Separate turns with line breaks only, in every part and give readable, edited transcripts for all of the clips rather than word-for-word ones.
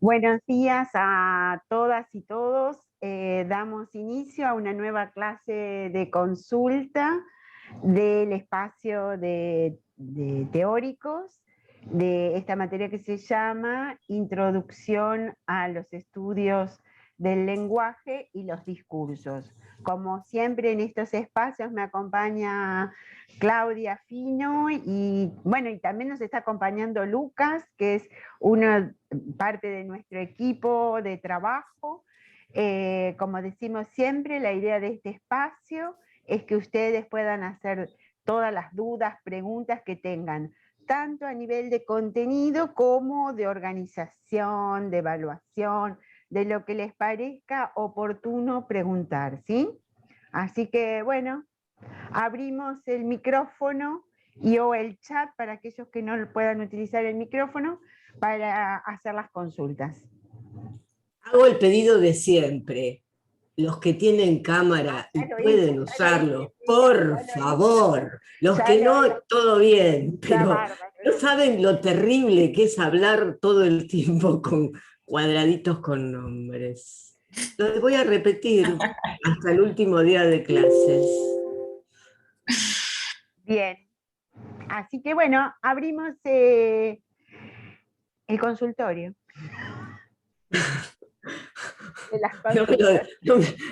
Buenos días a todas y todos. Damos inicio a una nueva clase de consulta del espacio de teóricos de esta materia que se llama Introducción a los estudios del lenguaje y los discursos. Como siempre en estos espacios me acompaña Claudia Fino y bueno, y también nos está acompañando Lucas, que es una parte de nuestro equipo de trabajo. Como decimos siempre, la idea de este espacio es que ustedes puedan hacer todas las dudas, preguntas que tengan, tanto a nivel de contenido como de organización, de evaluación, de lo que les parezca oportuno preguntar, ¿sí? Así que, bueno, abrimos el micrófono o el chat para aquellos que no puedan utilizar el micrófono para hacer las consultas.
Hago el pedido de siempre. Los que tienen cámara y pueden usarlo, por favor. Los que no, todo bien, pero no saben lo terrible que es hablar todo el tiempo con cuadraditos con nombres. Lo voy a repetir hasta el último día de clases.
Bien. Así que bueno, abrimos el consultorio.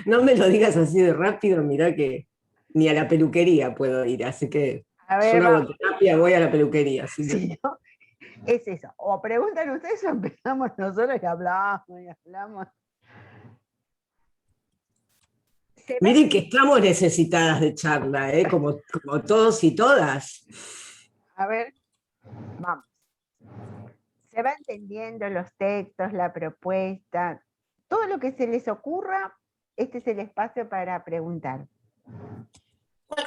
No me lo digas así de rápido, mirá que ni a la peluquería puedo ir, así que yo no hago terapia, voy a la peluquería. Así que...
Sí, ¿no? Es eso, o preguntan ustedes o empezamos nosotros y hablamos y hablamos.
Miren que estamos necesitadas de charla, como todos y todas.
A ver, vamos. Se va entendiendo los textos, la propuesta, todo lo que se les ocurra, este es el espacio para preguntar.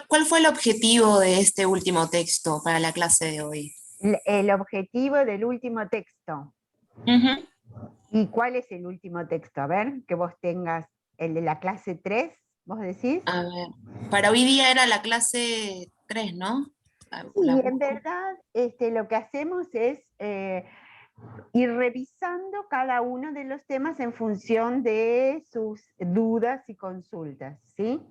¿Cuál fue el objetivo de este último texto para la clase de hoy?
El objetivo del último texto.
Uh-huh.
¿Y cuál es el último texto? A ver, que vos tengas el de la clase 3, ¿vos decís?
A ver, para hoy día era la clase 3, ¿no?
Sí, en verdad lo que hacemos es ir revisando cada uno de los temas en función de sus dudas y consultas, ¿sí?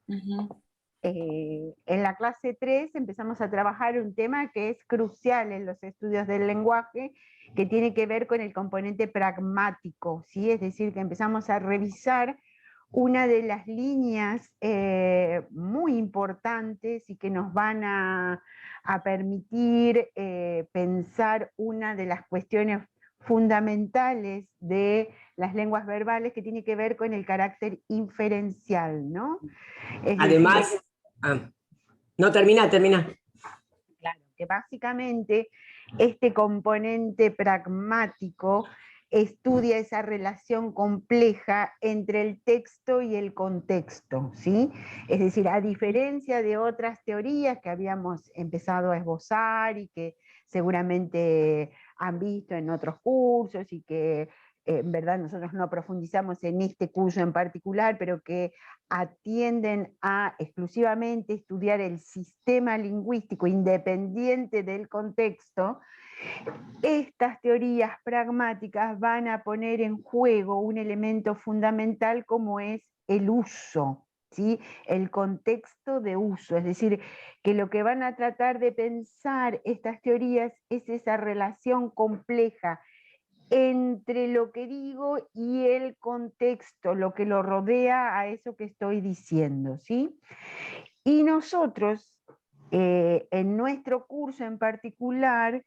Uh-huh.
En la clase 3 empezamos a trabajar un tema que es crucial en los estudios del lenguaje, que tiene que ver con el componente pragmático, ¿sí? Es decir, que empezamos a revisar una de las líneas muy importantes y que nos van a permitir pensar una de las cuestiones fundamentales de las lenguas verbales, que tiene que ver con el carácter inferencial, ¿no?
Además, no, termina.
Claro, que básicamente este componente pragmático estudia esa relación compleja entre el texto y el contexto, ¿sí? Es decir, a diferencia de otras teorías que habíamos empezado a esbozar y que seguramente han visto en otros cursos y que en verdad nosotros no profundizamos en este curso en particular, pero que atienden a exclusivamente estudiar el sistema lingüístico independiente del contexto, estas teorías pragmáticas van a poner en juego un elemento fundamental como es el uso, ¿sí? El contexto de uso, es decir, que lo que van a tratar de pensar estas teorías es esa relación compleja entre lo que digo y el contexto, lo que lo rodea a eso que estoy diciendo, ¿sí? Y nosotros, en nuestro curso en particular,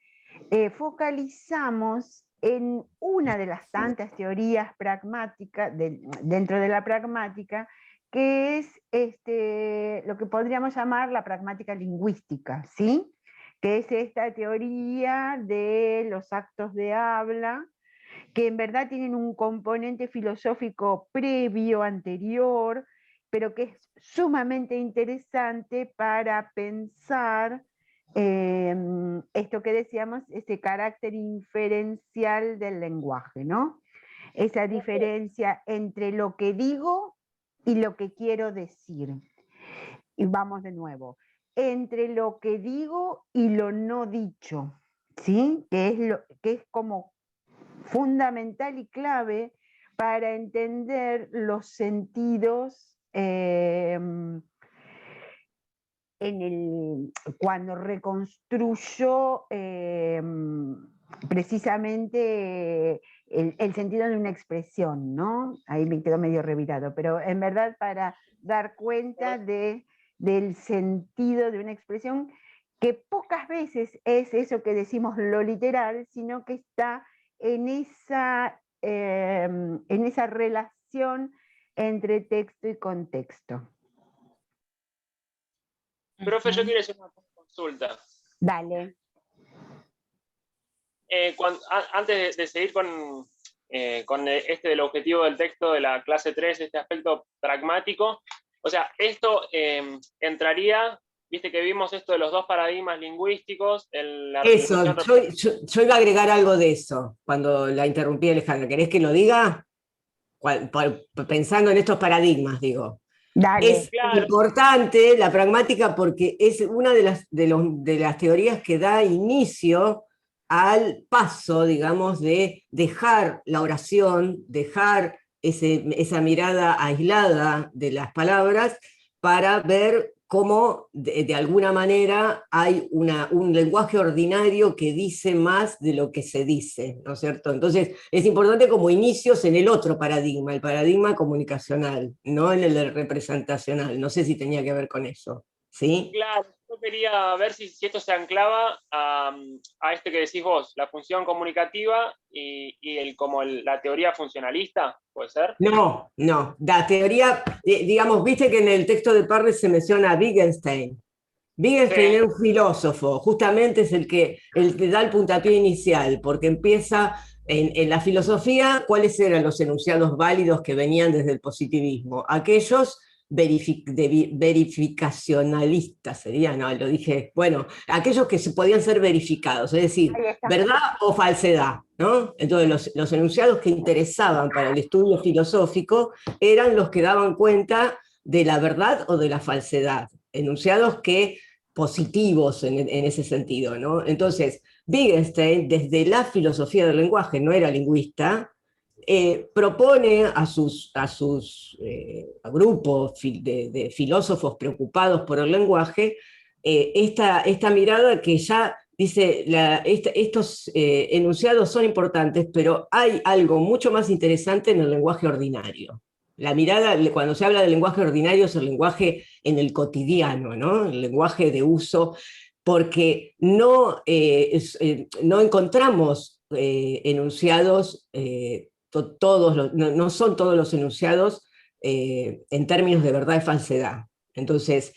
focalizamos en una de las tantas teorías pragmáticas, dentro de la pragmática, que es lo que podríamos llamar la pragmática lingüística, ¿sí? Que es esta teoría de los actos de habla, que en verdad tienen un componente filosófico previo, anterior, pero que es sumamente interesante para pensar esto que decíamos, ese carácter inferencial del lenguaje, ¿no? Esa diferencia entre lo que digo y lo que quiero decir. Y vamos de nuevo, entre lo que digo y lo no dicho, ¿sí? Que es como fundamental y clave para entender los sentidos cuando reconstruyó precisamente el sentido de una expresión, ¿no? Ahí me quedó medio revirado, pero en verdad para dar cuenta del sentido de una expresión que pocas veces es eso que decimos lo literal, sino que está en esa relación entre texto y contexto.
Profe, yo quiero hacer una consulta.
Dale.
Antes de seguir con del objetivo del texto de la clase 3, este aspecto pragmático, o sea, esto entraría, viste que vimos esto de los dos paradigmas lingüísticos.
Eso, yo iba a agregar algo de eso cuando la interrumpí, Alejandra. ¿Querés que lo diga? Pensando en estos paradigmas, digo.
Dale.
Es importante la pragmática porque es una de las teorías que da inicio al paso, digamos, de dejar la oración, dejar esa mirada aislada de las palabras para ver cómo de alguna manera hay un lenguaje ordinario que dice más de lo que se dice, ¿no es cierto? Entonces es importante como inicios en el otro paradigma, el paradigma comunicacional, no en el representacional. No sé si tenía que ver con eso, ¿sí?
Claro, yo quería ver si esto se anclaba a este que decís vos, la función comunicativa y como la teoría funcionalista, ¿puede ser?
No, la teoría, digamos, viste que en el texto de Parles se menciona a Wittgenstein. Wittgenstein era un filósofo, justamente es el que da el puntapié inicial, porque empieza en la filosofía, ¿cuáles eran los enunciados válidos que venían desde el positivismo? Aquellos verificacionalistas serían, no, lo dije, bueno, aquellos que podían ser verificados, es decir, verdad o falsedad, ¿no? Entonces los enunciados que interesaban para el estudio filosófico eran los que daban cuenta de la verdad o de la falsedad, enunciados que positivos en ese sentido, ¿no? Entonces, Wittgenstein, desde la filosofía del lenguaje, no era lingüista, propone a sus grupos de filósofos preocupados por el lenguaje esta mirada que ya dice, estos enunciados son importantes, pero hay algo mucho más interesante en el lenguaje ordinario. La mirada, cuando se habla del lenguaje ordinario, es el lenguaje en el cotidiano, ¿no? El lenguaje de uso, porque no encontramos enunciados, no son todos los enunciados en términos de verdad y falsedad. Entonces,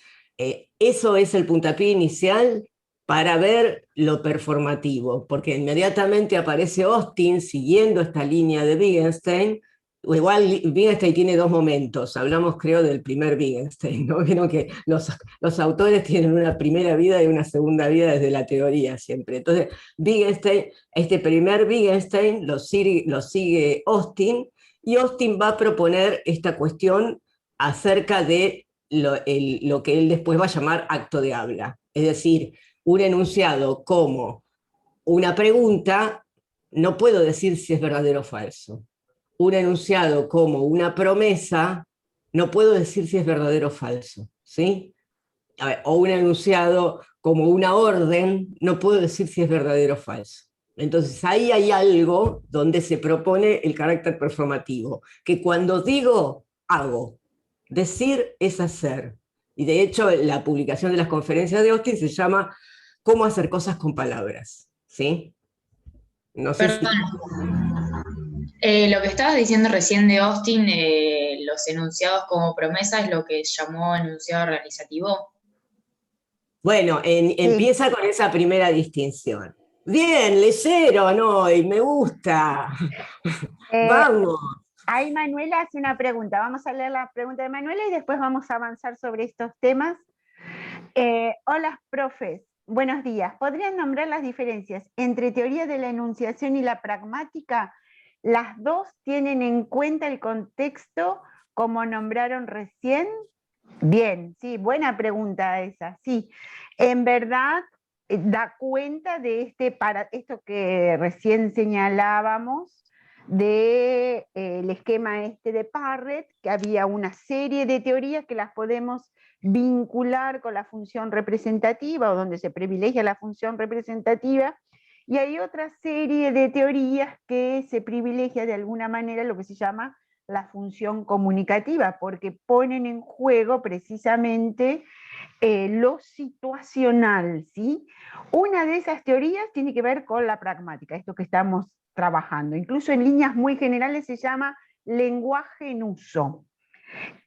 eso es el puntapié inicial para ver lo performativo, porque inmediatamente aparece Austin siguiendo esta línea de Wittgenstein. Igual Wittgenstein tiene dos momentos, hablamos creo del primer Wittgenstein, ¿no? Vieron que los autores tienen una primera vida y una segunda vida desde la teoría siempre. Entonces, Wittgenstein, este primer Wittgenstein lo sigue Austin, y Austin va a proponer esta cuestión acerca de lo que él después va a llamar acto de habla. Es decir, un enunciado como una pregunta, no puedo decir si es verdadero o falso. Un enunciado como una promesa, no puedo decir si es verdadero o falso, ¿sí? A ver, o un enunciado como una orden, no puedo decir si es verdadero o falso. Entonces ahí hay algo donde se propone el carácter performativo, que cuando digo, hago. Decir es hacer. Y de hecho la publicación de las conferencias de Austin se llama ¿Cómo hacer cosas con palabras? ¿Sí? No sé si...
Lo que estabas diciendo recién de Austin, los enunciados como promesa, es lo que llamó enunciado realizativo.
Bueno, empieza con esa primera distinción. Bien, leyero, ¿no? Y me gusta. Vamos.
Ahí Manuela hace una pregunta. Vamos a leer la pregunta de Manuela y después vamos a avanzar sobre estos temas. Hola, profes. Buenos días. ¿Podrían nombrar las diferencias entre teoría de la enunciación y la pragmática? ¿Las dos tienen en cuenta el contexto como nombraron recién? Bien, sí, buena pregunta esa. Sí, en verdad, da cuenta de esto que recién señalábamos, del esquema este de Parrett, que había una serie de teorías que las podemos vincular con la función representativa, o donde se privilegia la función representativa, y hay otra serie de teorías que se privilegia de alguna manera lo que se llama la función comunicativa, porque ponen en juego precisamente lo situacional, ¿sí? Una de esas teorías tiene que ver con la pragmática, esto que estamos trabajando. Incluso en líneas muy generales se llama lenguaje en uso.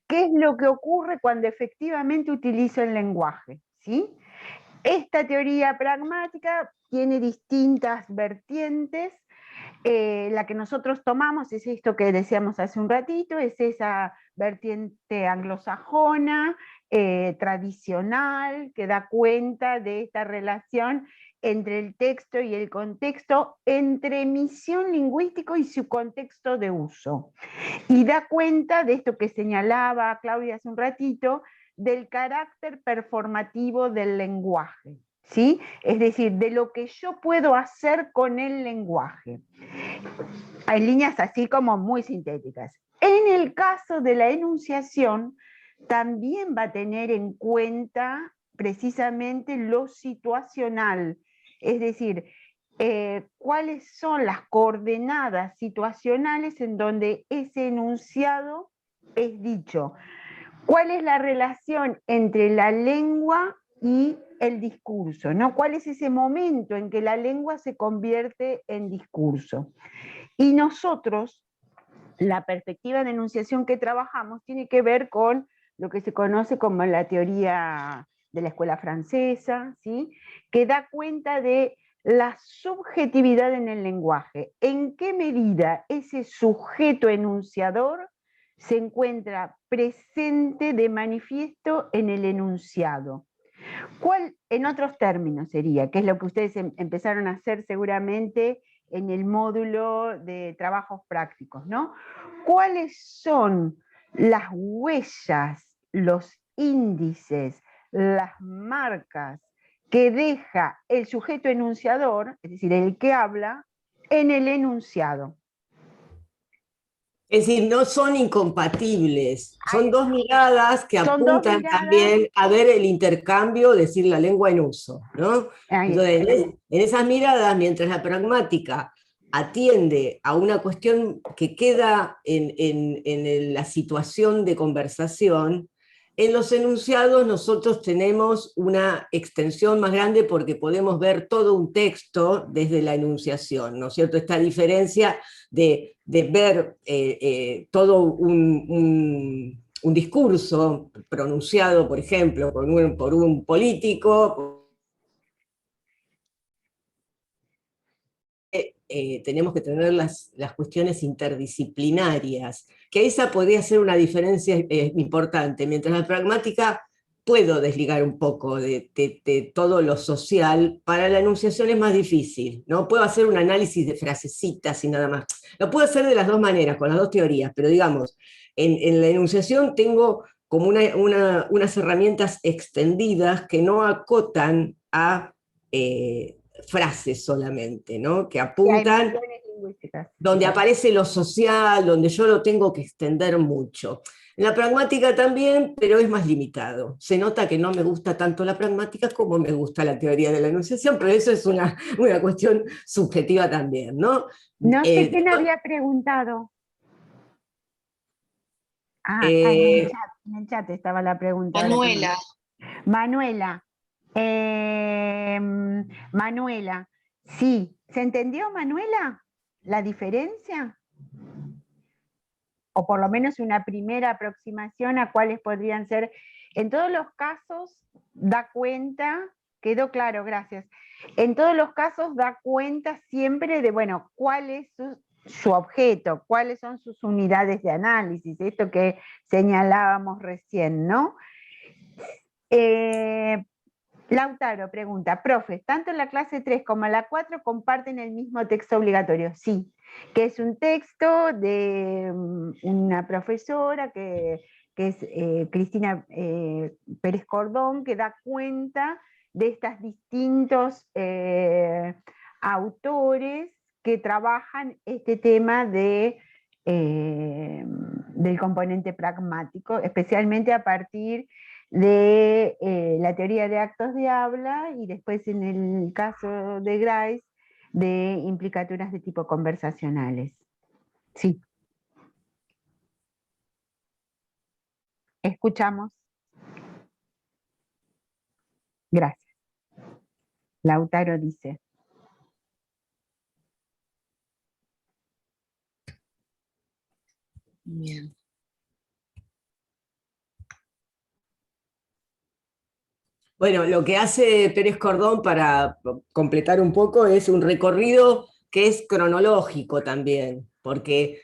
¿Qué es lo que ocurre cuando efectivamente utilizo el lenguaje? ¿Sí? Esta teoría pragmática tiene distintas vertientes. La que nosotros tomamos es esto que decíamos hace un ratito, es esa vertiente anglosajona, tradicional, que da cuenta de esta relación entre el texto y el contexto, entre emisión lingüístico y su contexto de uso. Y da cuenta de esto que señalaba Claudia hace un ratito, del carácter performativo del lenguaje, ¿sí? Es decir, de lo que yo puedo hacer con el lenguaje. Hay líneas así como muy sintéticas. En el caso de la enunciación, también va a tener en cuenta precisamente lo situacional, es decir, cuáles son las coordenadas situacionales en donde ese enunciado es dicho. ¿Cuál es la relación entre la lengua y el discurso, ¿no? ¿Cuál es ese momento en que la lengua se convierte en discurso? Y nosotros, la perspectiva de enunciación que trabajamos tiene que ver con lo que se conoce como la teoría de la escuela francesa, ¿sí? Que da cuenta de la subjetividad en el lenguaje. ¿En qué medida ese sujeto enunciador se encuentra presente de manifiesto en el enunciado? ¿Cuál, en otros términos, sería, que es lo que ustedes empezaron a hacer seguramente en el módulo de trabajos prácticos, ¿no? ¿Cuáles son las huellas, los índices, las marcas que deja el sujeto enunciador, es decir, el que habla, en el enunciado?
Es decir, no son incompatibles, son dos miradas que
Son dos
apuntan
miradas.
también a ver el intercambio, es decir, la lengua en uso, ¿no? Entonces, en esas miradas, mientras la pragmática atiende a una cuestión que queda en la situación de conversación, en los enunciados nosotros tenemos una extensión más grande porque podemos ver todo un texto desde la enunciación, ¿no es cierto? Esta diferencia de ver todo un discurso pronunciado, por ejemplo, por un político, tenemos que tener las cuestiones interdisciplinarias, que esa podría ser una diferencia importante, mientras la pragmática puedo desligar un poco de todo lo social, para la enunciación es más difícil, ¿no? Puedo hacer un análisis de frasecitas y nada más. Lo puedo hacer de las dos maneras, con las dos teorías, pero digamos, en la enunciación tengo como unas herramientas extendidas que no acotan a frases solamente, ¿no? Que apuntan donde aparece lo social, donde yo lo tengo que extender mucho. En la pragmática también, pero es más limitado. Se nota que no me gusta tanto la pragmática como me gusta la teoría de la enunciación, pero eso es una cuestión subjetiva también, ¿no?
No sé quién había preguntado. En el chat estaba la pregunta.
Manuela.
Manuela. Manuela. Sí, ¿se entendió, Manuela? ¿La diferencia? O por lo menos una primera aproximación a cuáles podrían ser. En todos los casos da cuenta, quedó claro, gracias. En todos los casos da cuenta siempre de, bueno, cuál es su objeto, cuáles son sus unidades de análisis, esto que señalábamos recién, ¿no? Lautaro pregunta, profe, tanto en la clase 3 como en la 4 comparten el mismo texto obligatorio. Sí, que es un texto de una profesora que es Cristina Pérez Cordón, que da cuenta de estos distintos autores que trabajan este tema del componente pragmático, especialmente a partir de la teoría de actos de habla y después en el caso de Grice, de implicaturas de tipo conversacionales. Sí. Escuchamos. Gracias. Lautaro dice.
Bien.
Bueno, lo que hace Pérez Cordón para completar un poco es un recorrido que es cronológico también, porque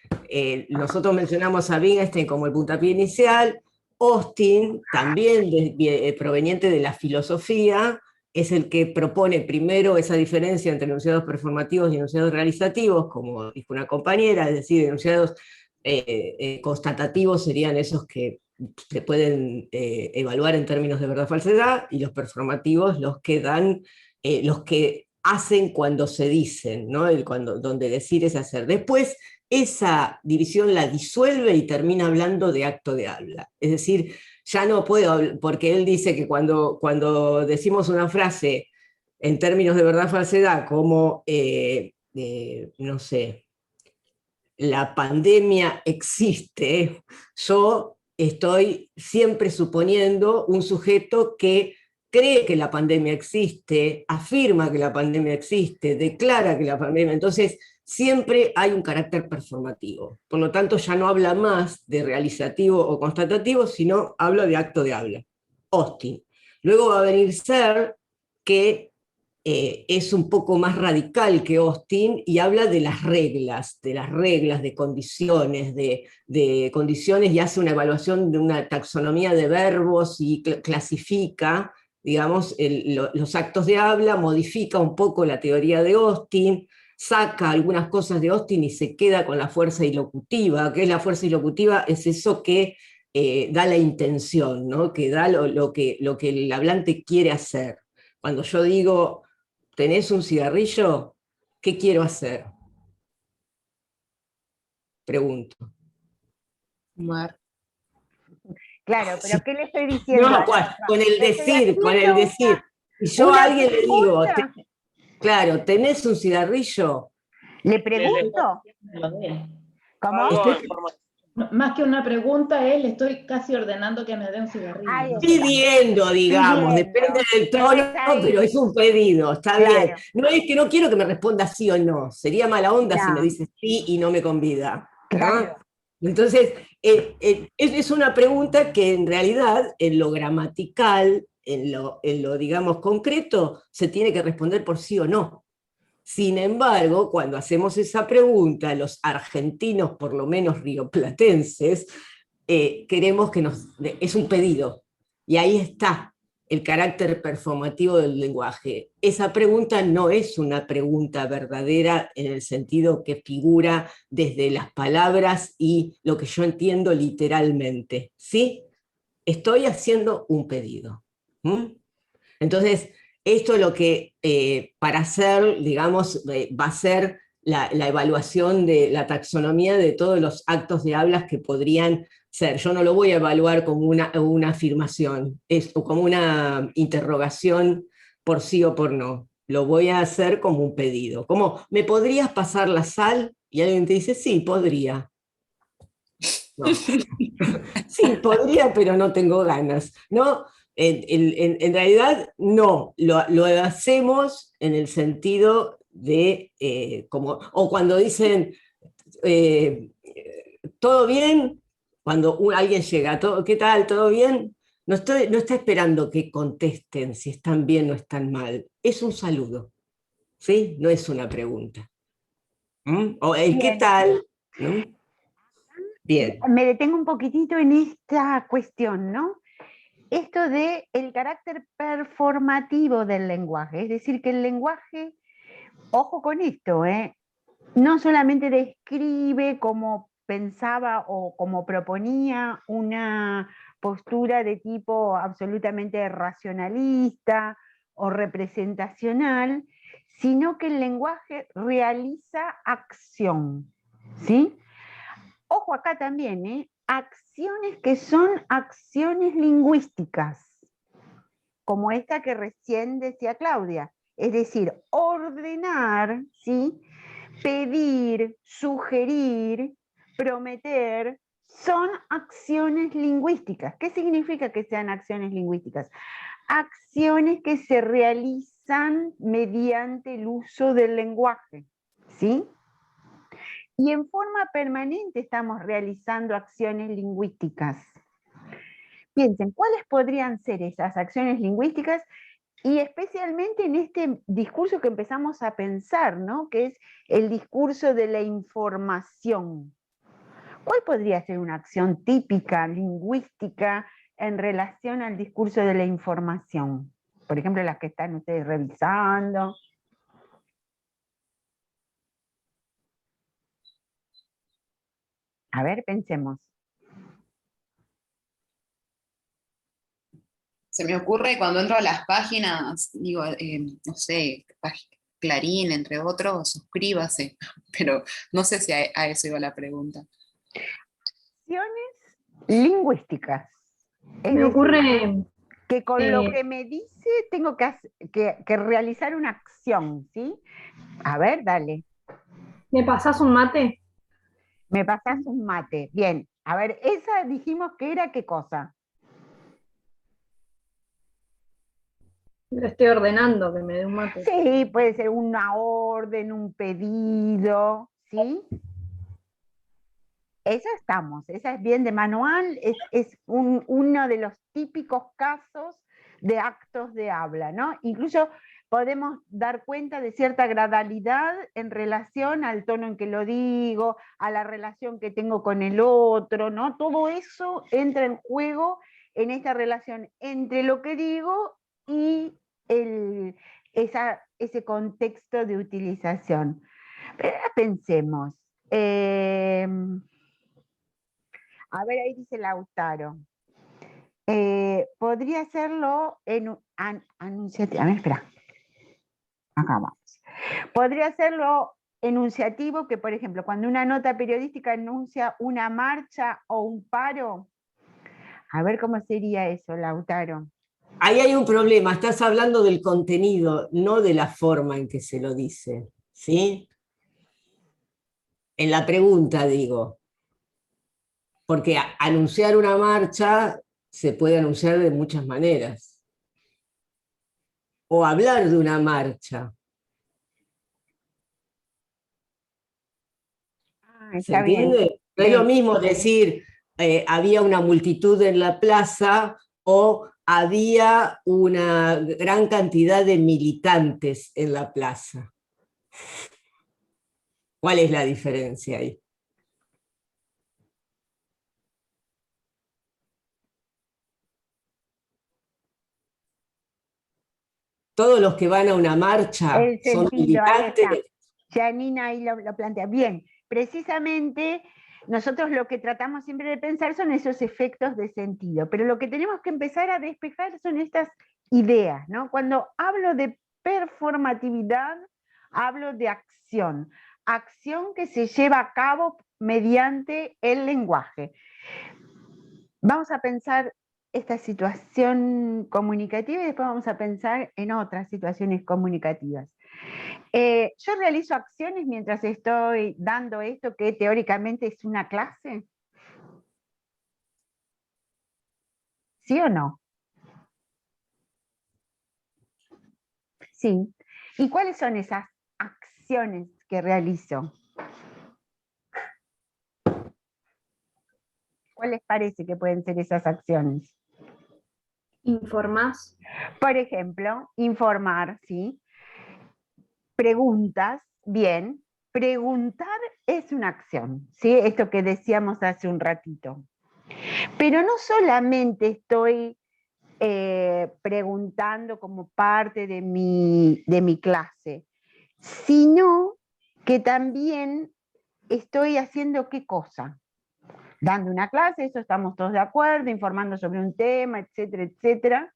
nosotros mencionamos a Wittgenstein como el puntapié inicial, Austin, también proveniente de la filosofía, es el que propone primero esa diferencia entre enunciados performativos y enunciados realizativos, como dijo una compañera, es decir, enunciados constatativos serían esos que se pueden evaluar en términos de verdad-falsedad, y los performativos los que dan, los que hacen cuando se dicen, ¿no? Donde decir es hacer. Después, esa división la disuelve y termina hablando de acto de habla. Es decir, ya no puedo, porque él dice que cuando decimos una frase en términos de verdad-falsedad, como, no sé, la pandemia existe, yo estoy siempre suponiendo un sujeto que cree que la pandemia existe, afirma que la pandemia existe, declara que la pandemia, entonces siempre hay un carácter performativo. Por lo tanto, ya no habla más de realizativo o constatativo, sino habla de acto de habla. Austin. Luego va a venir Searle, que es un poco más radical que Austin y habla de las reglas, de condiciones, de condiciones, y hace una evaluación de una taxonomía de verbos y clasifica, digamos, los actos de habla, modifica un poco la teoría de Austin, saca algunas cosas de Austin y se queda con la fuerza ilocutiva. ¿Qué es la fuerza ilocutiva? Es eso que da la intención, ¿no? Que da lo que el hablante quiere hacer. Cuando yo digo, ¿tenés un cigarrillo? ¿Qué quiero hacer? Pregunto.
Fumar.
Claro, pero ¿qué le estoy diciendo
No,
al otro?
con el
Le estoy
decir, con el
haciendo
decir. Y yo
una
a alguien le digo,
pregunta.
claro, ¿tenés un cigarrillo?
¿Le pregunto? ¿Cómo?
Algo
Estoy
en forma-
Más que una pregunta, le estoy casi ordenando que me dé un cigarrillo.
Ahí
No sé.
está.
pidiendo, digamos,
Pidiendo.
depende del tono,
Es ahí.
pero es un pedido, está
Claro.
bien. No es que no quiero que me responda sí o no, sería mala onda si
No.
me dice sí y no me convida, ¿no?
Claro.
Entonces, es una pregunta que en realidad, en lo gramatical, en lo, digamos, concreto, se tiene que responder por sí o no. Sin embargo, cuando hacemos esa pregunta, los argentinos, por lo menos rioplatenses, queremos que es un pedido. Y ahí está el carácter performativo del lenguaje. Esa pregunta no es una pregunta verdadera en el sentido que figura desde las palabras y lo que yo entiendo literalmente. ¿Sí? Estoy haciendo un pedido. Entonces, esto es lo que para hacer, digamos, va a ser la evaluación de la taxonomía de todos los actos de hablas que podrían ser. Yo no lo voy a evaluar como una afirmación, o como una interrogación por sí o por no. Lo voy a hacer como un pedido. Como, ¿me podrías pasar la sal? Y alguien te dice, sí, podría. No. Sí, podría, pero no tengo ganas. ¿No? En realidad, no, lo hacemos en el sentido de, como, o cuando dicen, eh, ¿todo bien? Cuando alguien llega, ¿qué tal? ¿Todo bien? No está esperando que contesten si están bien o están mal. Es un saludo, ¿sí? No es una pregunta. O el ¿qué
Bien.
tal? ¿No? Bien.
Me detengo un poquitito en esta cuestión, ¿no? Esto de el carácter performativo del lenguaje, es decir, que el lenguaje, ojo con esto, no solamente describe como pensaba o como proponía una postura de tipo absolutamente racionalista o representacional, sino que el lenguaje realiza acción, ¿sí? Ojo acá también, ¿eh? Acciones que son acciones lingüísticas, como esta que recién decía Claudia, es decir, ordenar, ¿sí? Pedir, sugerir, prometer, son acciones lingüísticas. ¿Qué significa que sean acciones lingüísticas? Acciones que se realizan mediante el uso del lenguaje, ¿sí? Y en forma permanente estamos realizando acciones lingüísticas. Piensen, ¿cuáles podrían ser esas acciones lingüísticas? Y especialmente en este discurso que empezamos a pensar, ¿no? Que es el discurso de la información. ¿Cuál podría ser una acción típica, lingüística, en relación al discurso de la información? Por ejemplo, las que están ustedes revisando. A ver, pensemos.
Se me ocurre cuando entro a las páginas, digo, no sé, Clarín, entre otros, suscríbase, pero no sé si a eso iba la pregunta.
Acciones lingüísticas. Es
Me
decir,
ocurre,
que con lo que me dice tengo que realizar una acción, ¿sí? A ver, dale.
¿me pasás un mate?
Me pasás un mate. Bien, a ver, esa dijimos que era qué cosa.
Lo estoy ordenando, que me dé un mate.
Sí, puede ser una orden, un pedido, ¿sí? Esa estamos, esa es bien de manual, es uno de los típicos casos de actos de habla, ¿no? Incluso podemos dar cuenta de cierta gradualidad en relación al tono en que lo digo, a la relación que tengo con el otro, ¿no? Todo eso entra en juego en esta relación entre lo que digo y ese contexto de utilización. Pero ahora pensemos. A ver, ahí dice Lautaro. Podría hacerlo en anunciativo. A ver, espera. Acá vamos. Podría hacerlo enunciativo, que por ejemplo, cuando una nota periodística anuncia una marcha o un paro. A ver cómo sería eso, Lautaro.
Ahí hay un problema, estás hablando del contenido, no de la forma en que se lo dice, ¿sí? En la pregunta, digo. Porque anunciar una marcha se puede anunciar de muchas maneras. O hablar de una marcha. ¿Se entiende? No es lo mismo decir había una multitud en la plaza o había una gran cantidad de militantes en la plaza. ¿Cuál es la diferencia ahí? Todos los que van a una marcha
El
son
sentido, ahí está.
militantes.
Janina ahí lo plantea. Bien, precisamente nosotros lo que tratamos siempre de pensar son esos efectos de sentido, pero lo que tenemos que empezar a despejar son estas ideas, ¿no? Cuando hablo de performatividad, hablo de acción, acción que se lleva a cabo mediante el lenguaje. Vamos a pensar esta situación comunicativa y después vamos a pensar en otras situaciones comunicativas. Yo realizo acciones mientras estoy dando esto que teóricamente es una clase. ¿Sí o no? Sí. ¿Y cuáles son esas acciones que realizo? ¿Cuál les parece que pueden ser esas acciones?
¿Informás?
Por ejemplo, informar, ¿sí? Preguntas, bien. Preguntar es una acción, ¿sí? Esto que decíamos hace un ratito. Pero no solamente estoy preguntando como parte de mi clase, sino que también estoy haciendo qué cosa. Dando una clase, eso estamos todos de acuerdo, informando sobre un tema, etcétera, etcétera.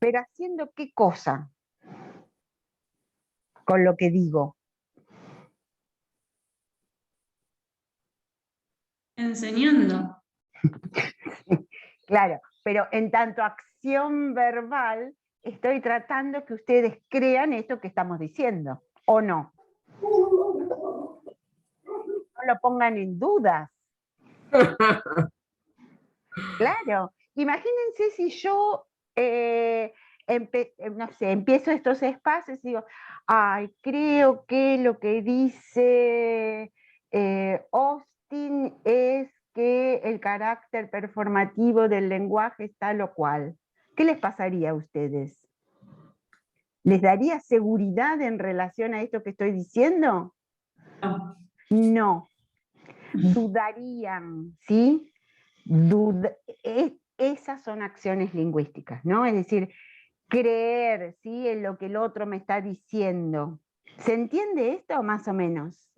pero ¿haciendo qué cosa con lo que digo?
Enseñando.
Claro, pero en tanto acción verbal, estoy tratando que ustedes crean esto que estamos diciendo, ¿o no? No lo pongan en dudas. Claro, imagínense si yo, no sé, empiezo estos espacios y digo, ay, creo que lo que dice Austin es que el carácter performativo del lenguaje es tal o cual. ¿Qué les pasaría a ustedes? ¿Les daría seguridad en relación a esto que estoy diciendo?
No.
No. Dudarían, ¿sí? Esas son acciones lingüísticas, ¿no? Es decir, creer, ¿sí?, en lo que el otro me está diciendo. ¿Se entiende esto más o menos?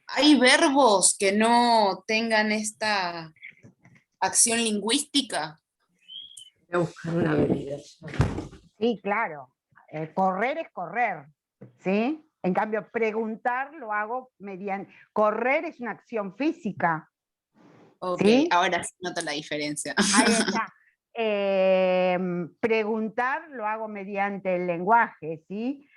¿Hay verbos que no tengan esta acción lingüística?
Voy a buscar una bebida.
Sí, claro. Correr es correr, ¿sí? En cambio, preguntar lo hago mediante... Correr es una acción física,
Ok,
¿sí?
ahora sí noto la diferencia.
Ahí está. Preguntar lo hago mediante el lenguaje, ¿sí?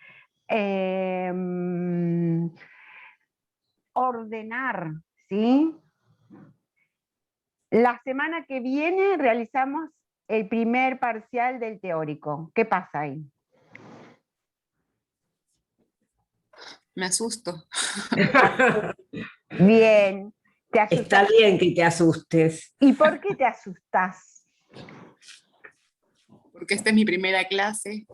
Ordenar, ¿sí? La semana que viene realizamos el primer parcial del teórico. ¿Qué pasa ahí?
Me asusto.
Bien, te
Está
asustas.
bien que te asustes.
¿Y por qué te asustas?
Porque esta es mi primera clase.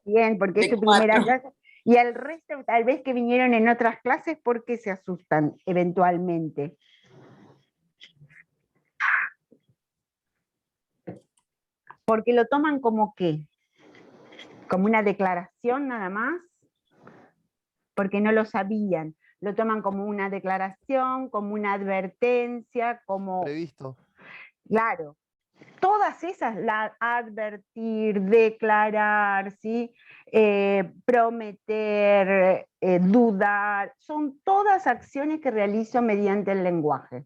Bien, porque es
De
tu primera
4.
clase. Y el resto, tal vez que vinieron en otras clases, ¿por qué se asustan eventualmente? Porque lo toman como qué, como una declaración nada más, porque no lo sabían. Lo toman como una declaración, como una advertencia, como...
Previsto.
Claro, todas esas, advertir, declarar, ¿sí? Prometer, dudar, son todas acciones que realizo mediante el lenguaje.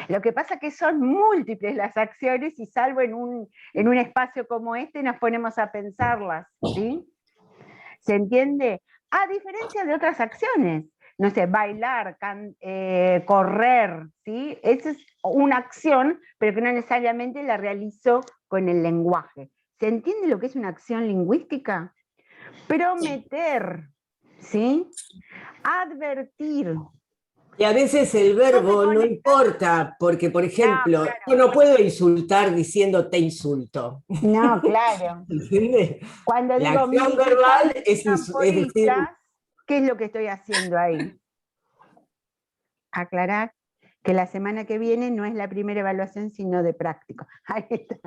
Lo que pasa es que son múltiples las acciones y salvo en un espacio como este nos ponemos a pensarlas, ¿sí? ¿Se entiende? A diferencia de otras acciones, no sé, bailar, correr, ¿sí? Esa es una acción, pero que no necesariamente la realizo con el lenguaje. ¿Se entiende lo que es una acción lingüística? Prometer, ¿sí? Advertir.
Y a veces el verbo no importa, porque, por ejemplo,
claro.
yo no puedo insultar diciendo te insulto.
No, claro.
¿Entiendes?
Cuando
La
digo
acción
mis
verbal es decir,
ampollitas, ¿qué es lo que estoy haciendo ahí? Aclarar que la semana que viene no es la primera evaluación, sino de práctico. Ahí está.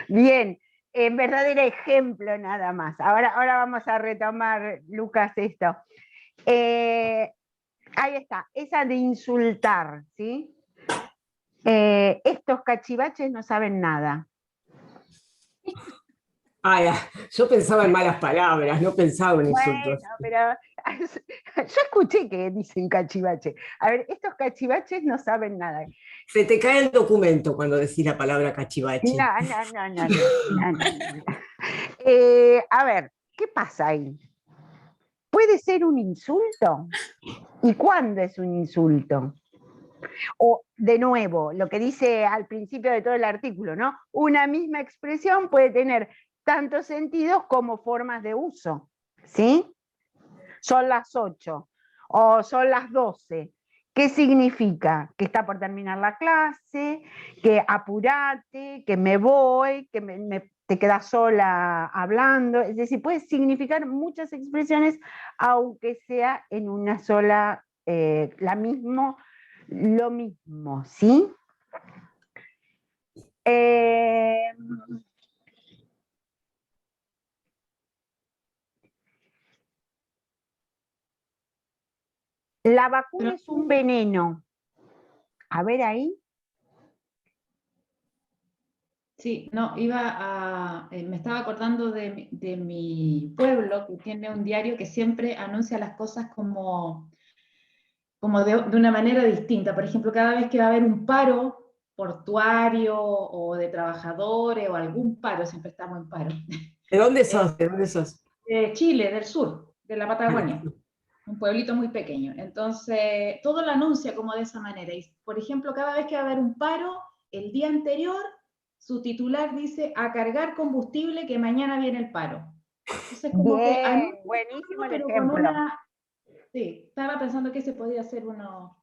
Bien, en verdadero ejemplo nada más. Ahora vamos a retomar, Lucas, esto. Ahí está, esa de insultar, ¿sí? Estos cachivaches no saben nada.
Ay, yo pensaba en malas palabras, no pensaba en insultos.
Bueno, pero yo escuché que dicen cachivache. A ver, estos cachivaches no saben nada.
Se te cae el documento cuando decís la palabra cachivache.
No. A ver, ¿qué pasa ahí? ¿Puede ser un insulto? ¿Y cuándo es un insulto? O, de nuevo, lo que dice al principio de todo el artículo, ¿no? Una misma expresión puede tener tantos sentidos como formas de uso, ¿sí? Son las 8 o son las 12. ¿Qué significa? Que está por terminar la clase, que apurate, que me voy, que te quedas sola hablando. Es decir, puede significar muchas expresiones, aunque sea en una sola, lo mismo, ¿sí? La vacuna es un veneno. A ver ahí,
Sí, no, me estaba acordando de mi pueblo, que tiene un diario que siempre anuncia las cosas como de una manera distinta. Por ejemplo, cada vez que va a haber un paro portuario o de trabajadores o algún paro, siempre estamos en paro.
¿De dónde sos? ¿De dónde sos?
De Chile, del sur, de la Patagonia, un pueblito muy pequeño. Entonces, todo lo anuncia como de esa manera. Y, por ejemplo, cada vez que va a haber un paro, el día anterior, su titular dice, a cargar combustible que mañana viene el paro. Entonces, como que
Bien,
anuncia
buenísimo
algo,
el
pero con
ejemplo.
una... Sí, estaba pensando que se podía hacer uno,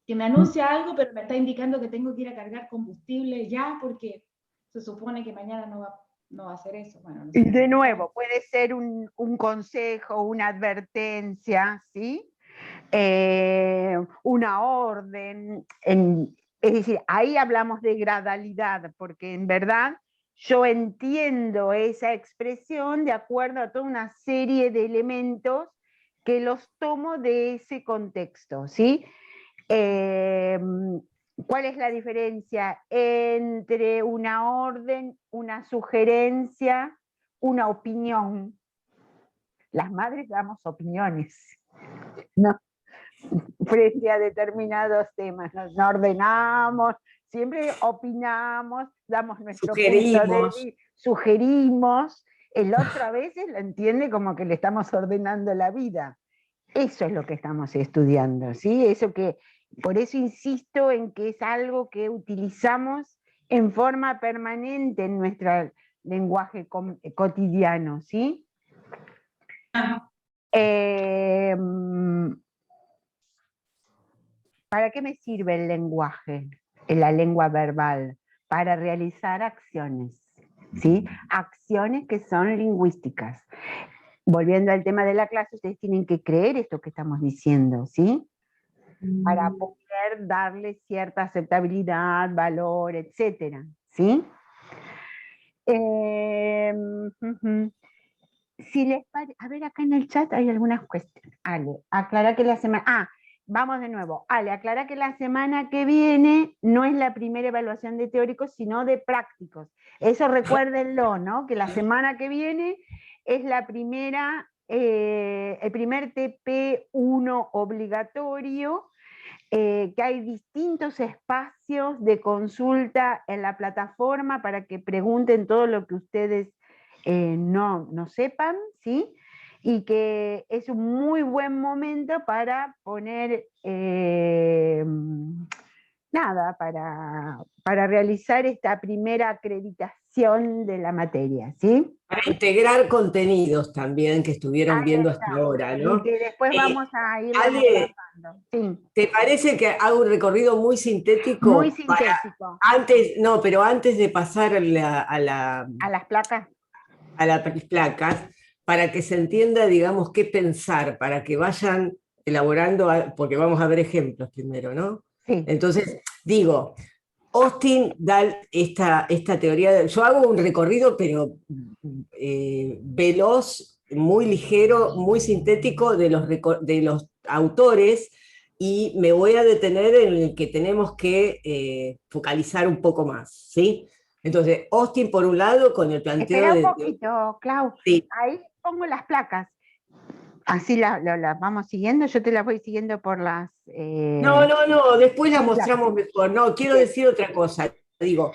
que me anuncia algo, pero me está indicando que tengo que ir a cargar combustible ya, porque se supone que mañana no va a hacer eso. Bueno, no sé.
Y de nuevo, puede ser un consejo, una advertencia, ¿sí? Una orden. Es decir, ahí hablamos de gradalidad, porque en verdad yo entiendo esa expresión de acuerdo a toda una serie de elementos que los tomo de ese contexto, ¿sí? ¿Cuál es la diferencia entre una orden, una sugerencia, una opinión? Las madres damos opiniones, ¿no? Frente a determinados temas, nos ordenamos, siempre opinamos, damos nuestro punto de vista, sugerimos, el otro a veces lo entiende como que le estamos ordenando la vida. Eso es lo que estamos estudiando, ¿sí? Por eso insisto en que es algo que utilizamos en forma permanente en nuestro lenguaje cotidiano, ¿sí? ¿Para qué me sirve el lenguaje, la lengua verbal? Para realizar acciones, ¿sí? Acciones que son lingüísticas. Volviendo al tema de la clase, ustedes tienen que creer esto que estamos diciendo, ¿sí? Para poder darle cierta aceptabilidad, valor, etcétera, ¿sí? Si les a ver, acá en el chat hay algunas cuestiones. Ale, aclara que la semana... vamos de nuevo. Ale, aclara que la semana que viene no es la primera evaluación de teóricos, sino de prácticos. Eso recuérdenlo, ¿no? Que la semana que viene es la primera, el primer TP1 obligatorio, que hay distintos espacios de consulta en la plataforma para que pregunten todo lo que ustedes no sepan, ¿sí? Y que es un muy buen momento para poner, para realizar esta primera acreditación de la materia, ¿sí?
Para integrar contenidos también que estuvieron
Ahí
viendo
está.
hasta ahora, ¿no?
Y que después vamos a ir
Ale,
repasando. Sí.
¿te parece que hago un recorrido muy sintético?
Muy sintético.
Pero antes de pasar a
las placas.
a las placas, para que se entienda, digamos, qué pensar, para que vayan elaborando, porque vamos a ver ejemplos primero, ¿no?
Sí.
Entonces, digo, Austin da esta teoría, yo hago un recorrido, pero veloz, muy ligero, muy sintético de los autores, y me voy a detener en el que tenemos que focalizar un poco más, ¿sí? Entonces, Austin, por un lado, con el planteo
Espera
de...
un poquito, Clau.
Sí.
Ahí pongo las placas. Así las vamos siguiendo, yo te las voy siguiendo por las...
No, después las mostramos mejor. No, quiero decir otra cosa. Digo,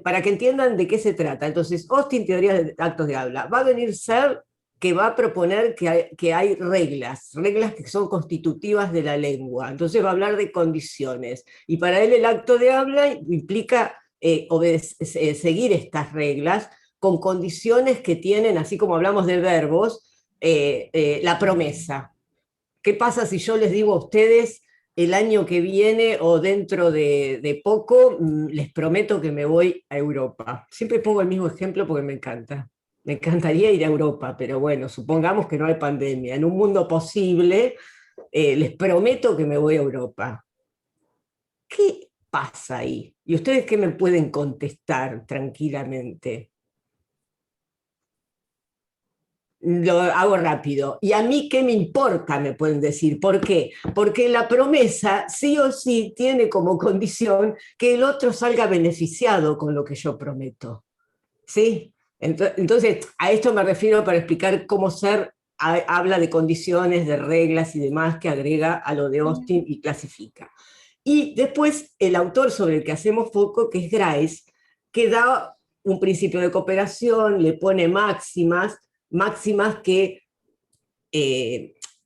para que entiendan de qué se trata. Entonces, Austin, teoría de actos de habla. Va a venir Searle, que va a proponer que hay reglas que son constitutivas de la lengua. Entonces va a hablar de condiciones. Y para él el acto de habla implica seguir estas reglas con condiciones que tienen, así como hablamos de verbos, la promesa. ¿Qué pasa si yo les digo a ustedes el año que viene o dentro de poco, les prometo que me voy a Europa? Siempre pongo el mismo ejemplo porque me encanta. Me encantaría ir a Europa, pero bueno, supongamos que no hay pandemia. En un mundo posible, les prometo que me voy a Europa. ¿Qué pasa ahí? ¿Y ustedes qué me pueden contestar tranquilamente? lo hago rápido. ¿Y a mí qué me importa? Me pueden decir. ¿Por qué? Porque la promesa sí o sí tiene como condición que el otro salga beneficiado con lo que yo prometo. ¿Sí? Entonces, a esto me refiero para explicar cómo Ser habla de condiciones, de reglas y demás que agrega a lo de Austin y clasifica. Y después el autor sobre el que hacemos foco, que es Grice, que da un principio de cooperación, le pone máximas que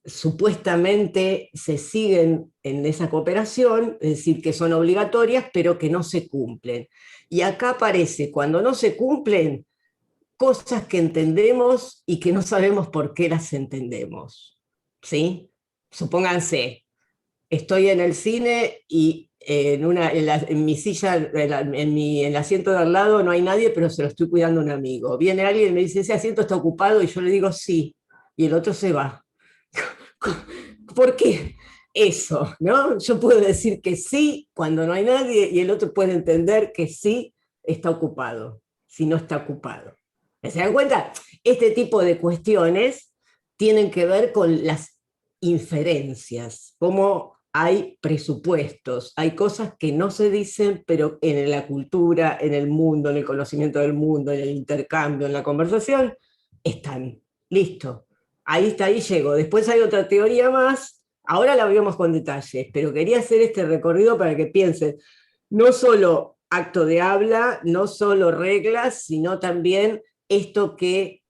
supuestamente se siguen en esa cooperación, es decir, que son obligatorias, pero que no se cumplen. Y acá aparece, cuando no se cumplen, cosas que entendemos y que no sabemos por qué las entendemos. ¿Sí? Supónganse, estoy en el cine y en mi silla, en el asiento de al lado no hay nadie, pero se lo estoy cuidando a un amigo. Viene alguien y me dice, ese asiento está ocupado, y yo le digo sí, y el otro se va. ¿Por qué eso? ¿No? Yo puedo decir que sí cuando no hay nadie, y el otro puede entender que sí está ocupado, si no está ocupado. ¿Se dan cuenta? Este tipo de cuestiones tienen que ver con las inferencias, como hay presupuestos, hay cosas que no se dicen, pero en la cultura, en el mundo, en el conocimiento del mundo, en el intercambio, en la conversación, están. Listo. Ahí está, ahí llego. Después hay otra teoría más, ahora la vemos con detalles, pero quería hacer este recorrido para que piensen, no solo acto de habla, no solo reglas, sino también esto que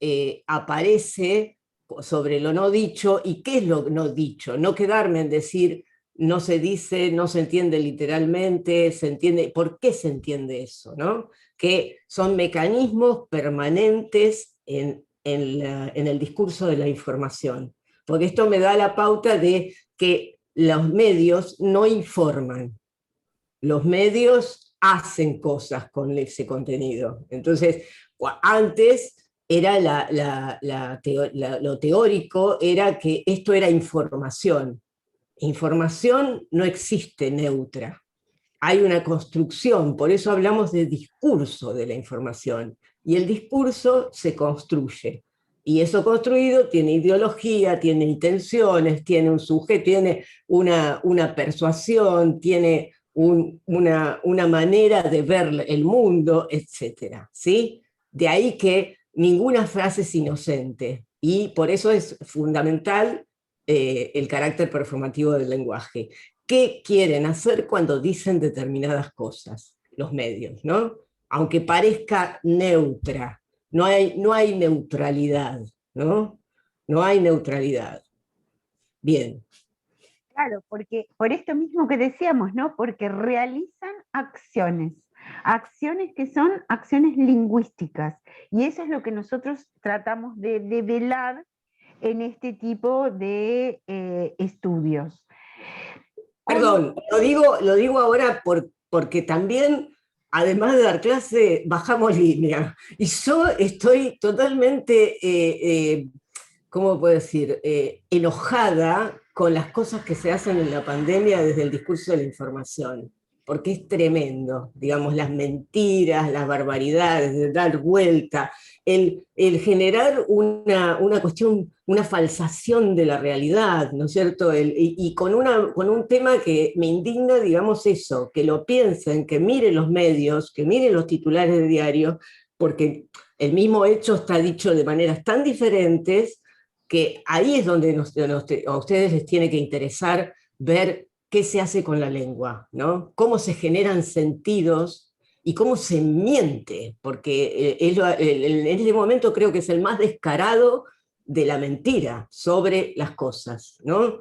aparece sobre lo no dicho. ¿Y qué es lo no dicho? No quedarme en decir no se dice, no se entiende literalmente, se entiende. ¿Por qué se entiende eso? ¿No? Que son mecanismos permanentes en el discurso de la información. Porque esto me da la pauta de que los medios no informan, los medios hacen cosas con ese contenido. Entonces, antes era lo teórico era que esto era información. Información no existe neutra. Hay una construcción, por eso hablamos de discurso de la información. Y el discurso se construye. Y eso construido tiene ideología, tiene intenciones, tiene un sujeto, tiene una persuasión, tiene una manera de ver el mundo, etc. ¿Sí? De ahí que ninguna frase es inocente. Y por eso es fundamental el carácter performativo del lenguaje. ¿Qué quieren hacer cuando dicen determinadas cosas? Los medios, ¿no? Aunque parezca neutra, no hay neutralidad, ¿no? No hay neutralidad. Bien.
Claro, porque por esto mismo que decíamos, ¿no? Porque realizan acciones que son acciones lingüísticas, y eso es lo que nosotros tratamos de develar en este tipo de estudios.
Perdón, lo digo ahora porque también, además de dar clase, bajamos línea. Y yo estoy totalmente, ¿cómo puedo decir?, enojada con las cosas que se hacen en la pandemia desde el discurso de la información. Porque es tremendo, digamos, las mentiras, las barbaridades, de dar vuelta, el generar una cuestión, una falsación de la realidad, ¿no es cierto? Y con un tema que me indigna, digamos eso, que lo piensen, que miren los medios, que miren los titulares de diario, porque el mismo hecho está dicho de maneras tan diferentes que ahí es donde a ustedes les tiene que interesar ver qué se hace con la lengua, ¿no? Cómo se generan sentidos y cómo se miente, porque en este momento creo que es el más descarado de la mentira sobre las cosas, ¿no?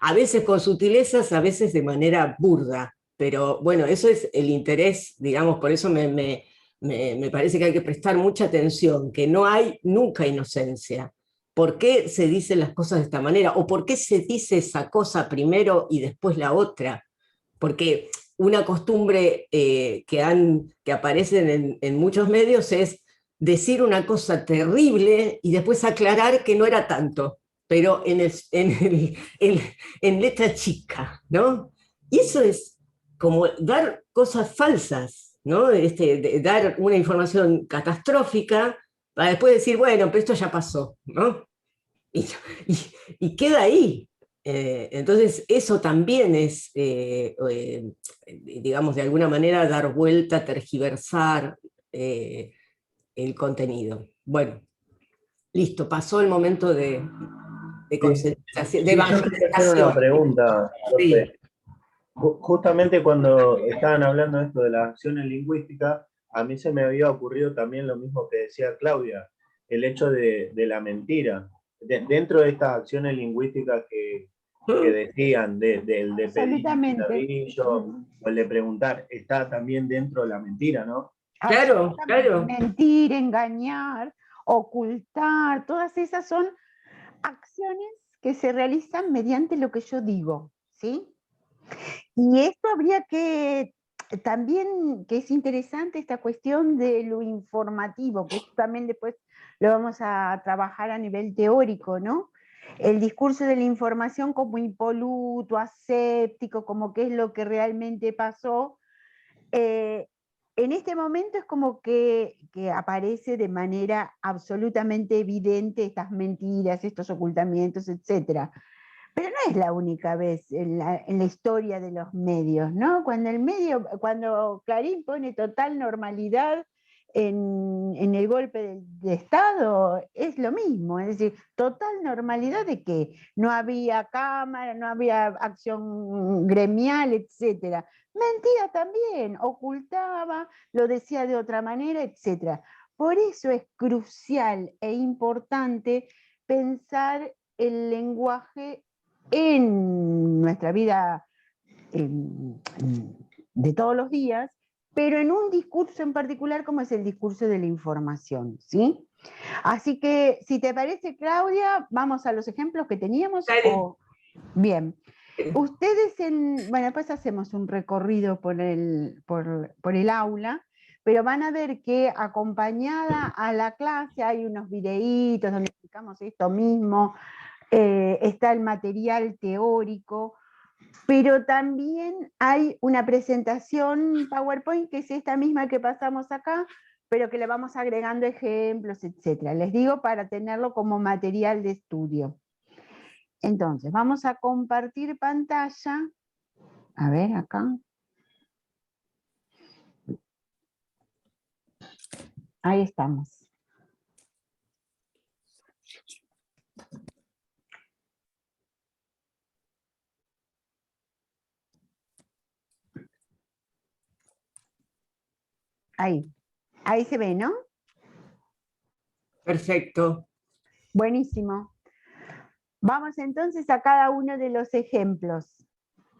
A veces con sutilezas, a veces de manera burda, pero bueno, eso es el interés, digamos, por eso me parece que hay que prestar mucha atención, que no hay nunca inocencia. ¿Por qué se dicen las cosas de esta manera? ¿O por qué se dice esa cosa primero y después la otra? Porque una costumbre que aparece en muchos medios es decir una cosa terrible y después aclarar que no era tanto, pero en letra chica, ¿no? Y eso es como dar cosas falsas, ¿no? Dar una información catastrófica para después decir, bueno, pero esto ya pasó, ¿no? Y, y queda ahí. Entonces, eso también es, digamos, de alguna manera dar vuelta, tergiversar el contenido. Bueno, listo, pasó el momento de concentración, de
Sí, yo quería hacer una
evangelización.
pregunta,
Sí.
profe. Justamente cuando estaban hablando de esto de las acciones lingüísticas, a mí se me había ocurrido también lo mismo que decía Claudia, el hecho de la mentira. Dentro de estas acciones lingüísticas que decían, del de pedir el
Absolutamente.
ladrillo o el de preguntar, está también dentro de la mentira, ¿no?
Claro,
Absolutamente.
claro.
Mentir, engañar, ocultar, todas esas son acciones que se realizan mediante lo que yo digo, ¿sí? Y esto habría que también, que es interesante esta cuestión de lo informativo, que esto también después lo vamos a trabajar a nivel teórico, ¿no? El discurso de la información como impoluto, aséptico, como qué es lo que realmente pasó. En este momento es como que aparece de manera absolutamente evidente estas mentiras, estos ocultamientos, etc. Pero no es la única vez en la historia de los medios, ¿no? Cuando Clarín pone total normalidad en el golpe de Estado, es lo mismo, es decir, total normalidad de que no había cámara, no había acción gremial, etcétera. Mentía también, ocultaba, lo decía de otra manera, etcétera. Por eso es crucial e importante pensar el lenguaje en nuestra vida de todos los días, pero en un discurso en particular como es el discurso de la información, ¿sí? Así que, si te parece, Claudia, vamos a los ejemplos que teníamos. Bien. Ustedes bueno, pues hacemos un recorrido por el aula, pero van a ver que acompañada a la clase hay unos videitos donde explicamos esto mismo, está el material teórico, pero también hay una presentación PowerPoint que es esta misma que pasamos acá, pero que le vamos agregando ejemplos, etc. Les digo para tenerlo como material de estudio. Entonces, vamos a compartir pantalla. A ver, acá. Ahí estamos. Ahí se ve, ¿no?
Perfecto.
Buenísimo. Vamos entonces a cada uno de los ejemplos,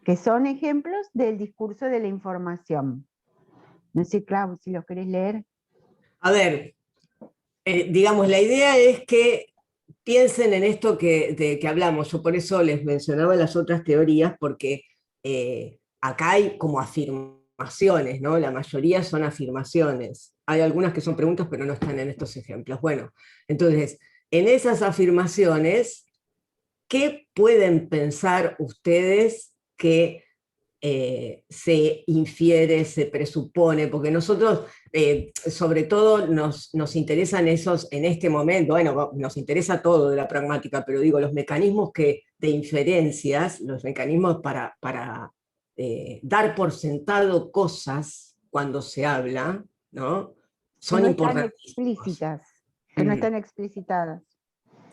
que son ejemplos del discurso de la información. No sé, Clau, si los querés leer.
A ver, digamos, la idea es que piensen en esto que hablamos. Yo por eso les mencionaba las otras teorías, porque acá hay como afirmaciones, ¿no? La mayoría son afirmaciones. Hay algunas que son preguntas, pero no están en estos ejemplos. Bueno, entonces, en esas afirmaciones, ¿qué pueden pensar ustedes que se infiere, se presupone? Porque nosotros, sobre todo, nos interesan esos en este momento, bueno, nos interesa todo de la pragmática, pero digo, los mecanismos de inferencias, los mecanismos para dar por sentado cosas cuando se habla, ¿no? Son
no están
importantísimos.
explícitas, que no están explicitadas.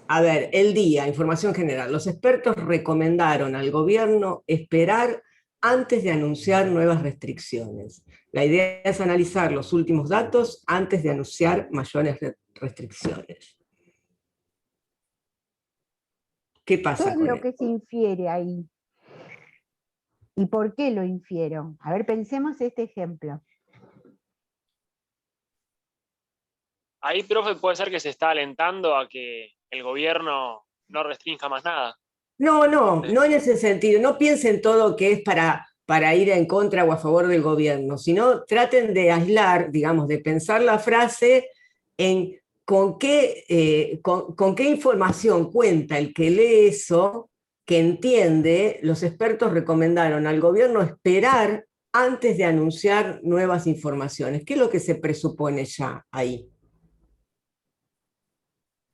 A ver, el día, información general. Los expertos recomendaron al gobierno esperar antes de anunciar nuevas restricciones. La idea es analizar los últimos datos antes de anunciar mayores restricciones. ¿Qué pasa
¿Qué es
con
lo
esto?
que se infiere ahí? ¿Y por qué lo infiero? A ver, pensemos este ejemplo.
Ahí, profe, puede ser que se está alentando a que el gobierno no restrinja más nada.
No en ese sentido. No piensen todo que es para ir en contra o a favor del gobierno, sino traten de aislar, digamos, de pensar la frase en con qué información cuenta el que lee eso, que entiende. Los expertos recomendaron al gobierno esperar antes de anunciar nuevas informaciones. ¿Qué es lo que se presupone ya ahí?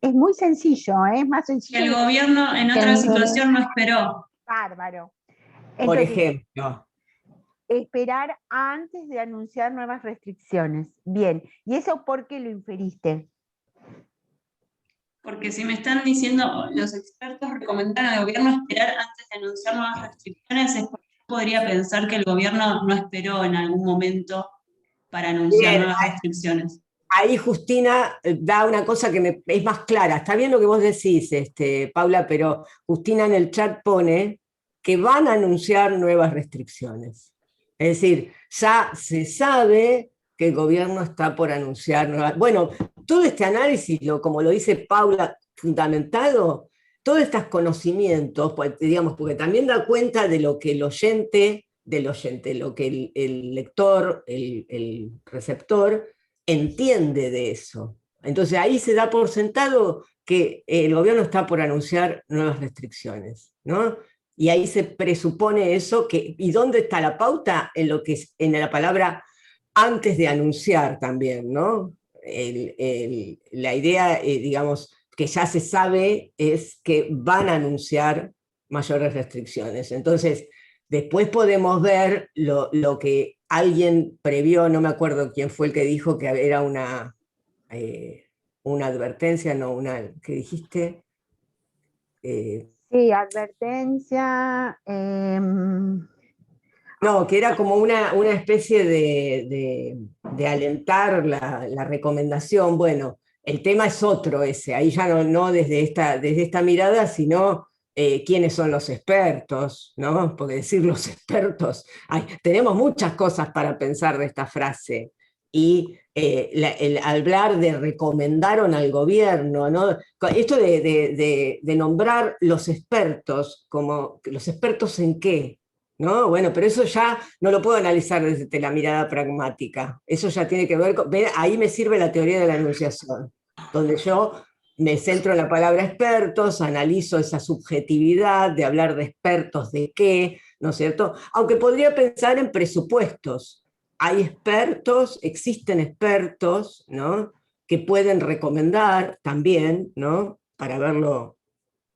Es muy sencillo, es más sencillo.
El gobierno en otra situación no esperó.
Bárbaro.
Por
Entonces,
ejemplo.
esperar antes de anunciar nuevas restricciones. Bien, ¿y eso por qué lo inferiste?
Porque si me están diciendo, los expertos recomendaron al gobierno esperar antes de anunciar nuevas restricciones, es porque yo podría pensar que el gobierno no esperó en algún momento para anunciar
Bien,
nuevas restricciones.
ahí Justina da una cosa que es más clara. Está bien lo que vos decís, Paula, pero Justina en el chat pone que van a anunciar nuevas restricciones. Es decir, ya se sabe que el gobierno está por anunciar nuevas... Bueno, todo este análisis, como lo dice Paula, fundamentado, todos estos conocimientos, pues, digamos, porque también da cuenta de lo que el oyente, lo que el lector, el receptor, entiende de eso. Entonces ahí se da por sentado que el gobierno está por anunciar nuevas restricciones, ¿no? Y ahí se presupone eso, ¿y dónde está la pauta? En la palabra antes de anunciar también, ¿no? La idea, digamos, que ya se sabe es que van a anunciar mayores restricciones. Entonces, después podemos ver lo que alguien previó, no me acuerdo quién fue el que dijo que era una advertencia, no, ¿qué dijiste?
Sí, advertencia.
No, que era como una especie de alentar la recomendación. Bueno, el tema es otro ese, ahí ya no desde esta mirada, sino quiénes son los expertos, ¿no? Porque decir los expertos, tenemos muchas cosas para pensar de esta frase. Y el hablar de recomendaron al gobierno, ¿no? Esto de nombrar los expertos, como los expertos en qué, ¿no? Bueno, pero eso ya no lo puedo analizar desde la mirada pragmática. Eso ya tiene que ver con... Ahí me sirve la teoría de la enunciación, donde yo me centro en la palabra expertos, analizo esa subjetividad de hablar de expertos de qué, ¿no es cierto? Aunque podría pensar en presupuestos. Hay expertos, existen expertos, ¿no? Que pueden recomendar también, ¿no? Para verlo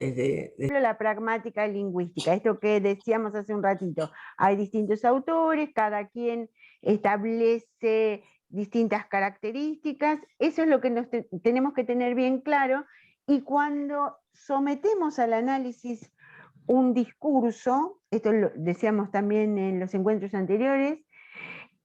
desde...
La pragmática lingüística, esto que decíamos hace un ratito. Hay distintos autores, cada quien establece distintas características, eso es lo que tenemos que tener bien claro, y cuando sometemos al análisis un discurso, esto lo decíamos también en los encuentros anteriores,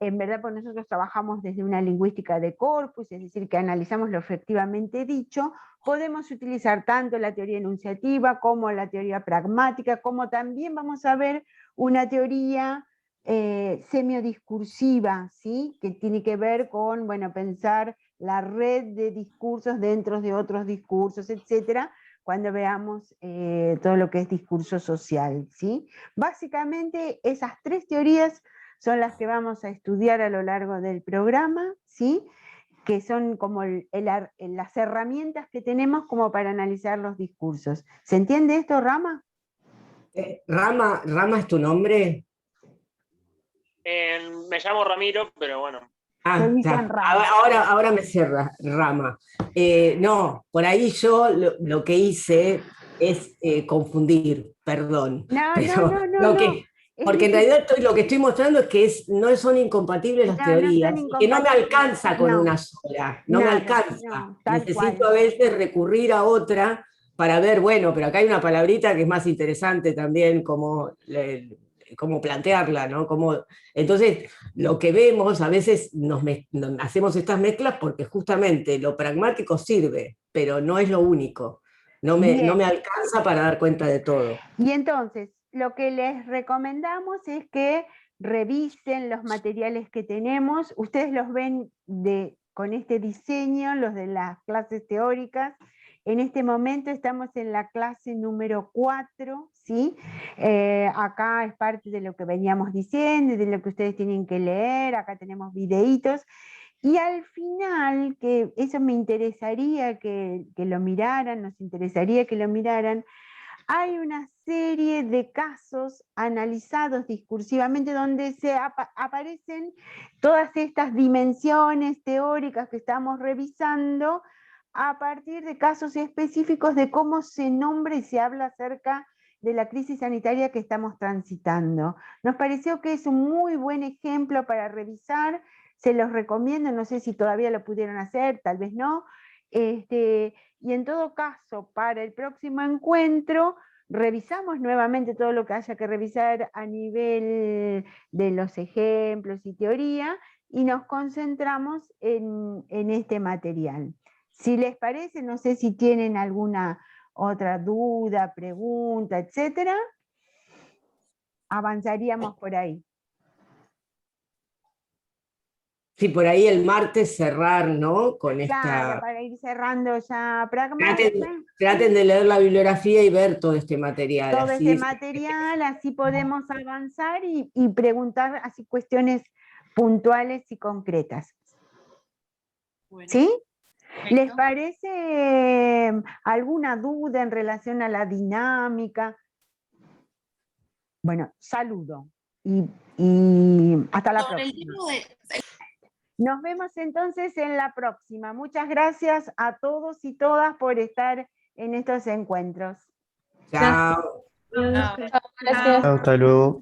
en verdad, pues nosotros trabajamos desde una lingüística de corpus, es decir, que analizamos lo efectivamente dicho, podemos utilizar tanto la teoría enunciativa como la teoría pragmática, como también vamos a ver una teoría semiodiscursiva, ¿sí? Que tiene que ver con, bueno, pensar la red de discursos dentro de otros discursos, etcétera, cuando veamos todo lo que es discurso social, ¿sí? Básicamente, esas tres teorías son las que vamos a estudiar a lo largo del programa, ¿sí? Que son como las herramientas que tenemos como para analizar los discursos. ¿Se entiende esto, Rama?
¿Rama es tu nombre?
Me llamo Ramiro, pero bueno.
Está. Ahora me cierra, Rama. No, por ahí yo lo que hice es confundir, perdón.
No.
Porque en realidad lo que estoy mostrando es que no son incompatibles las teorías, y que no me alcanza con una sola, no me alcanza. Necesito a veces recurrir a otra para ver, bueno, pero acá hay una palabrita que es más interesante también, como plantearla, ¿no? Entonces, lo que vemos, a veces hacemos estas mezclas porque justamente lo pragmático sirve, pero no es lo único. No me alcanza para dar cuenta de todo.
Y entonces, lo que les recomendamos es que revisen los materiales que tenemos. Ustedes los ven con este diseño, los de las clases teóricas. En este momento estamos en la clase número 4, ¿sí? Acá es parte de lo que veníamos diciendo, de lo que ustedes tienen que leer, acá tenemos videitos. Y al final, que eso me interesaría que lo miraran, nos interesaría que lo miraran, hay una serie de casos analizados discursivamente donde aparecen todas estas dimensiones teóricas que estamos revisando a partir de casos específicos de cómo se nombra y se habla acerca de la crisis sanitaria que estamos transitando. Nos pareció que es un muy buen ejemplo para revisar, se los recomiendo, no sé si todavía lo pudieron hacer, tal vez no, y en todo caso, para el próximo encuentro, revisamos nuevamente todo lo que haya que revisar a nivel de los ejemplos y teoría, y nos concentramos en este material. Si les parece, no sé si tienen alguna otra duda, pregunta, etcétera, avanzaríamos por ahí.
Sí, por ahí el martes cerrar, ¿no? Con
Claro,
esta...
para ir cerrando ya pragmática.
Traten de leer la bibliografía y ver todo este material.
Todo
así
este material, así podemos avanzar y preguntar así cuestiones puntuales y concretas.
Bueno,
¿Sí?
perfecto.
¿Les parece alguna duda en relación a la dinámica? Bueno, saludo y hasta la
Sobre el
próxima.
libro de...
Nos vemos entonces en la próxima. Muchas gracias a todos y todas por estar en estos encuentros.
Chao.
Gracias.
Chao.
Hasta luego.